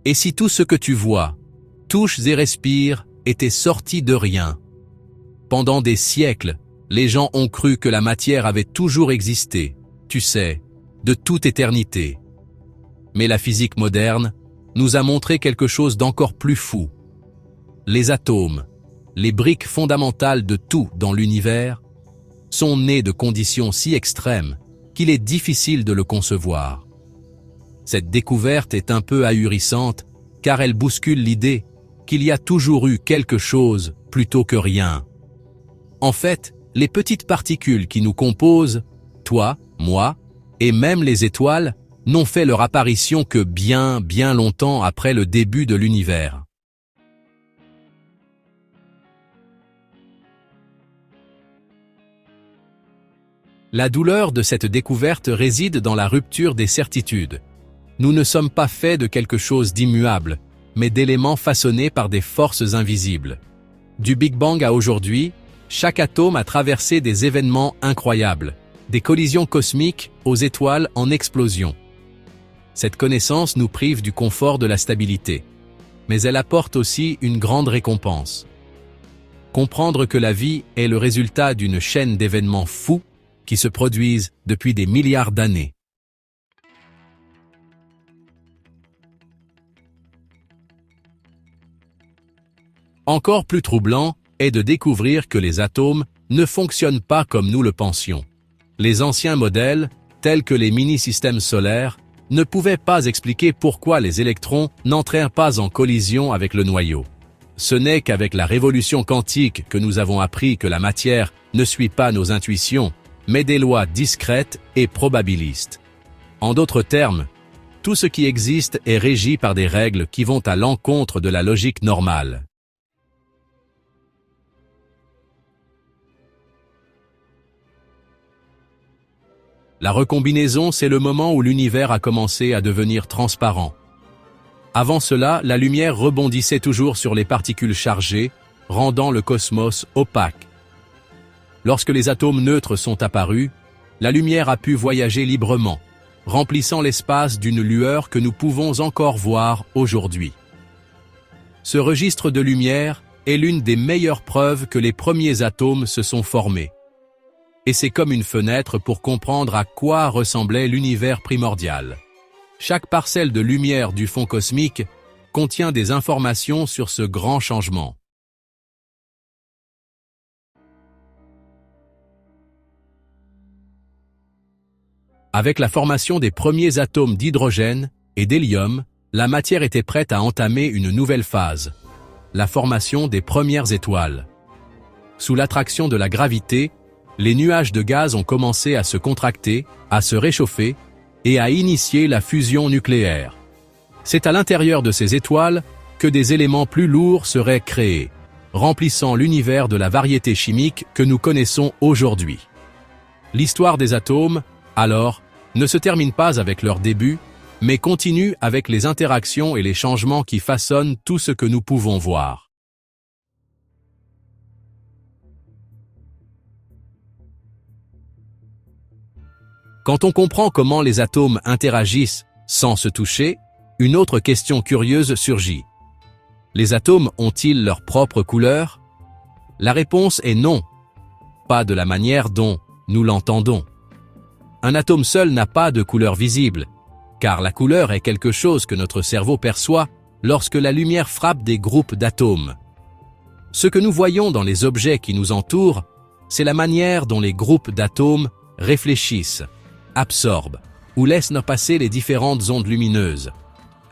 Et si tout ce que tu vois, touches et respires, était sorti de rien? Pendant des siècles, les gens ont cru que la matière avait toujours existé, tu sais, de toute éternité. Mais la physique moderne nous a montré quelque chose d'encore plus fou. Les atomes, les briques fondamentales de tout dans l'univers, sont nés de conditions si extrêmes qu'il est difficile de le concevoir. Cette découverte est un peu ahurissante car elle bouscule l'idée qu'il y a toujours eu quelque chose plutôt que rien. En fait, les petites particules qui nous composent, toi, moi, et même les étoiles, n'ont fait leur apparition que bien longtemps après le début de l'univers. La douleur de cette découverte réside dans la rupture des certitudes. Nous ne sommes pas faits de quelque chose d'immuable, mais d'éléments façonnés par des forces invisibles. Du Big Bang à aujourd'hui, chaque atome a traversé des événements incroyables, des collisions cosmiques aux étoiles en explosion. Cette connaissance nous prive du confort de la stabilité, mais elle apporte aussi une grande récompense. Comprendre que la vie est le résultat d'une chaîne d'événements fous qui se produisent depuis des milliards d'années. Encore plus troublant est de découvrir que les atomes ne fonctionnent pas comme nous le pensions. Les anciens modèles, tels que les mini-systèmes solaires, ne pouvaient pas expliquer pourquoi les électrons n'entrèrent pas en collision avec le noyau. Ce n'est qu'avec la révolution quantique que nous avons appris que la matière ne suit pas nos intuitions, mais des lois discrètes et probabilistes. En d'autres termes, tout ce qui existe est régi par des règles qui vont à l'encontre de la logique normale. La recombinaison, c'est le moment où l'univers a commencé à devenir transparent. Avant cela, la lumière rebondissait toujours sur les particules chargées, rendant le cosmos opaque. Lorsque les atomes neutres sont apparus, la lumière a pu voyager librement, remplissant l'espace d'une lueur que nous pouvons encore voir aujourd'hui. Ce registre de lumière est l'une des meilleures preuves que les premiers atomes se sont formés. Et c'est comme une fenêtre pour comprendre à quoi ressemblait l'univers primordial. Chaque parcelle de lumière du fond cosmique contient des informations sur ce grand changement. Avec la formation des premiers atomes d'hydrogène et d'hélium, la matière était prête à entamer une nouvelle phase, la formation des premières étoiles. Sous l'attraction de la gravité, les nuages de gaz ont commencé à se contracter, à se réchauffer et à initier la fusion nucléaire. C'est à l'intérieur de ces étoiles que des éléments plus lourds seraient créés, remplissant l'univers de la variété chimique que nous connaissons aujourd'hui. L'histoire des atomes, alors, ne se termine pas avec leur début, mais continue avec les interactions et les changements qui façonnent tout ce que nous pouvons voir. Quand on comprend comment les atomes interagissent sans se toucher, une autre question curieuse surgit. Les atomes ont-ils leur propre couleur? La réponse est non, pas de la manière dont nous l'entendons. Un atome seul n'a pas de couleur visible, car la couleur est quelque chose que notre cerveau perçoit lorsque la lumière frappe des groupes d'atomes. Ce que nous voyons dans les objets qui nous entourent, c'est la manière dont les groupes d'atomes réfléchissent, absorbent ou laissent passer les différentes ondes lumineuses.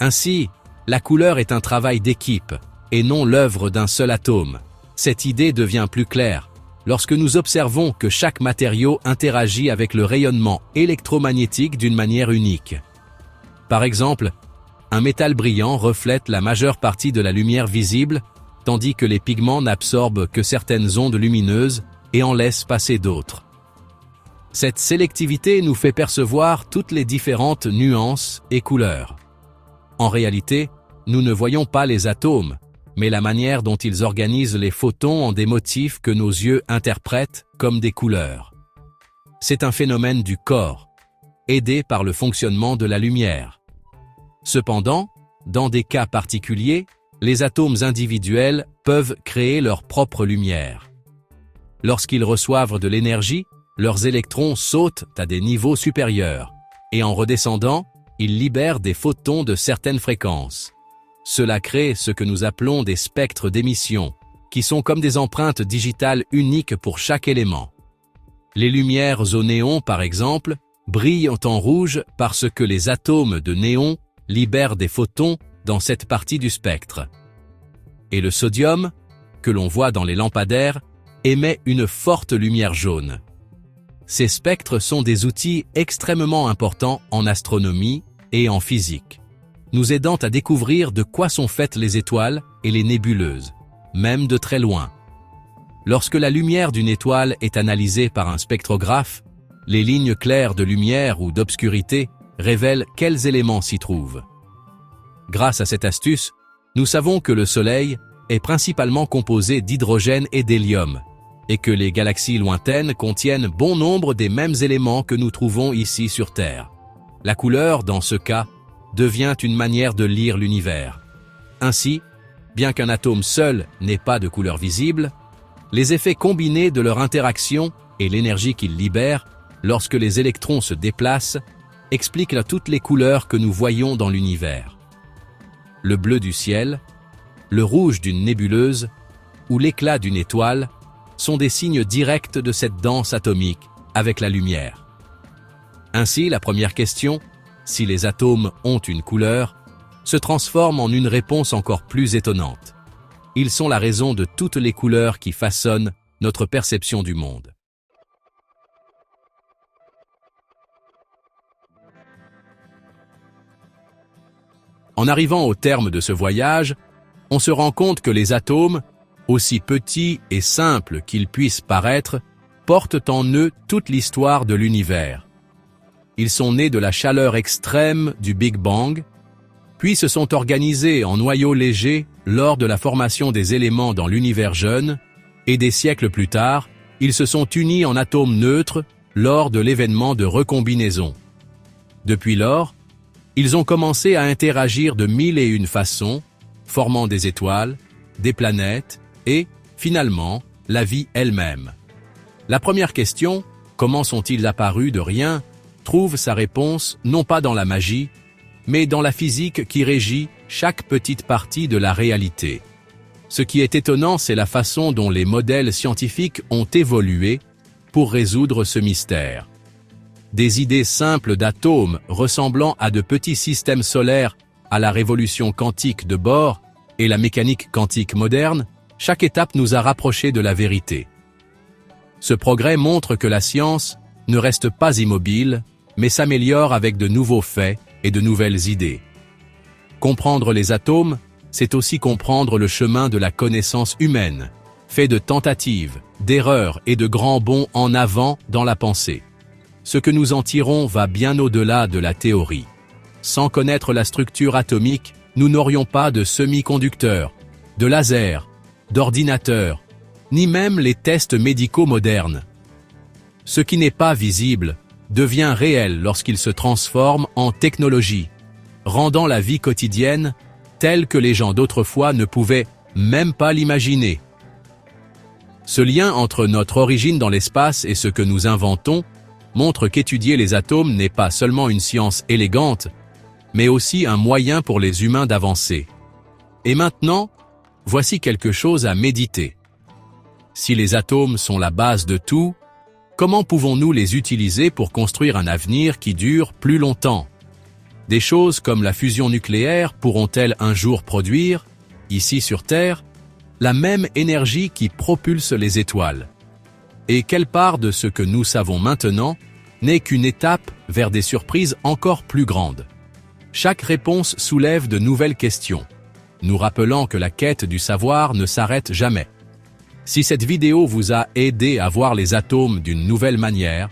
Ainsi, la couleur est un travail d'équipe et non l'œuvre d'un seul atome. Cette idée devient plus claire lorsque nous observons que chaque matériau interagit avec le rayonnement électromagnétique d'une manière unique. Par exemple, un métal brillant reflète la majeure partie de la lumière visible, tandis que les pigments n'absorbent que certaines ondes lumineuses et en laissent passer d'autres. Cette sélectivité nous fait percevoir toutes les différentes nuances et couleurs. En réalité, nous ne voyons pas les atomes, mais la manière dont ils organisent les photons en des motifs que nos yeux interprètent comme des couleurs. C'est un phénomène du corps, aidé par le fonctionnement de la lumière. Cependant, dans des cas particuliers, les atomes individuels peuvent créer leur propre lumière. Lorsqu'ils reçoivent de l'énergie, leurs électrons sautent à des niveaux supérieurs, et en redescendant, ils libèrent des photons de certaines fréquences. Cela crée ce que nous appelons des spectres d'émission, qui sont comme des empreintes digitales uniques pour chaque élément. Les lumières au néon, par exemple, brillent en rouge parce que les atomes de néon libèrent des photons dans cette partie du spectre. Et le sodium, que l'on voit dans les lampadaires, émet une forte lumière jaune. Ces spectres sont des outils extrêmement importants en astronomie et en physique, nous aidant à découvrir de quoi sont faites les étoiles et les nébuleuses, même de très loin. Lorsque la lumière d'une étoile est analysée par un spectrographe, les lignes claires de lumière ou d'obscurité révèlent quels éléments s'y trouvent. Grâce à cette astuce, nous savons que le Soleil est principalement composé d'hydrogène et d'hélium, et que les galaxies lointaines contiennent bon nombre des mêmes éléments que nous trouvons ici sur Terre. La couleur, dans ce cas, devient une manière de lire l'univers. Ainsi, bien qu'un atome seul n'ait pas de couleur visible, les effets combinés de leur interaction et l'énergie qu'ils libèrent lorsque les électrons se déplacent expliquent toutes les couleurs que nous voyons dans l'univers. Le bleu du ciel, le rouge d'une nébuleuse ou l'éclat d'une étoile sont des signes directs de cette danse atomique avec la lumière. Ainsi, la première question, si les atomes ont une couleur, se transforme en une réponse encore plus étonnante. Ils sont la raison de toutes les couleurs qui façonnent notre perception du monde. En arrivant au terme de ce voyage, on se rend compte que les atomes, aussi petits et simples qu'ils puissent paraître, portent en eux toute l'histoire de l'univers. Ils sont nés de la chaleur extrême du Big Bang, puis se sont organisés en noyaux légers lors de la formation des éléments dans l'univers jeune, et des siècles plus tard, ils se sont unis en atomes neutres lors de l'événement de recombinaison. Depuis lors, ils ont commencé à interagir de mille et une façons, formant des étoiles, des planètes et, finalement, la vie elle-même. La première question, comment sont-ils apparus de rien, trouve sa réponse non pas dans la magie, mais dans la physique qui régit chaque petite partie de la réalité. Ce qui est étonnant, c'est la façon dont les modèles scientifiques ont évolué pour résoudre ce mystère. Des idées simples d'atomes ressemblant à de petits systèmes solaires à la révolution quantique de Bohr et la mécanique quantique moderne, chaque étape nous a rapprochés de la vérité. Ce progrès montre que la science ne reste pas immobile, mais s'améliore avec de nouveaux faits et de nouvelles idées. Comprendre les atomes, c'est aussi comprendre le chemin de la connaissance humaine, fait de tentatives, d'erreurs et de grands bonds en avant dans la pensée. Ce que nous en tirons va bien au-delà de la théorie. Sans connaître la structure atomique, nous n'aurions pas de semi-conducteurs, de lasers, d'ordinateurs, ni même les tests médicaux modernes. Ce qui n'est pas visible devient réel lorsqu'il se transforme en technologie, rendant la vie quotidienne telle que les gens d'autrefois ne pouvaient même pas l'imaginer. Ce lien entre notre origine dans l'espace et ce que nous inventons montre qu'étudier les atomes n'est pas seulement une science élégante, mais aussi un moyen pour les humains d'avancer. Et maintenant, voici quelque chose à méditer. Si les atomes sont la base de tout, comment pouvons-nous les utiliser pour construire un avenir qui dure plus longtemps? Des choses comme la fusion nucléaire pourront-elles un jour produire, ici sur Terre, la même énergie qui propulse les étoiles? Et quelle part de ce que nous savons maintenant n'est qu'une étape vers des surprises encore plus grandes? Chaque réponse soulève de nouvelles questions, nous rappelant que la quête du savoir ne s'arrête jamais. Si cette vidéo vous a aidé à voir les atomes d'une nouvelle manière,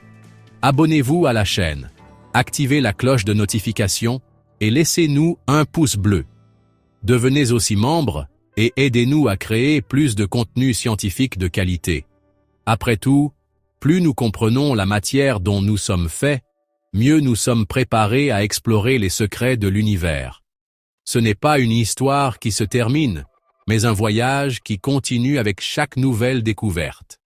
abonnez-vous à la chaîne, activez la cloche de notification et laissez-nous un pouce bleu. Devenez aussi membre et aidez-nous à créer plus de contenu scientifique de qualité. Après tout, plus nous comprenons la matière dont nous sommes faits, mieux nous sommes préparés à explorer les secrets de l'univers. Ce n'est pas une histoire qui se termine, mais un voyage qui continue avec chaque nouvelle découverte.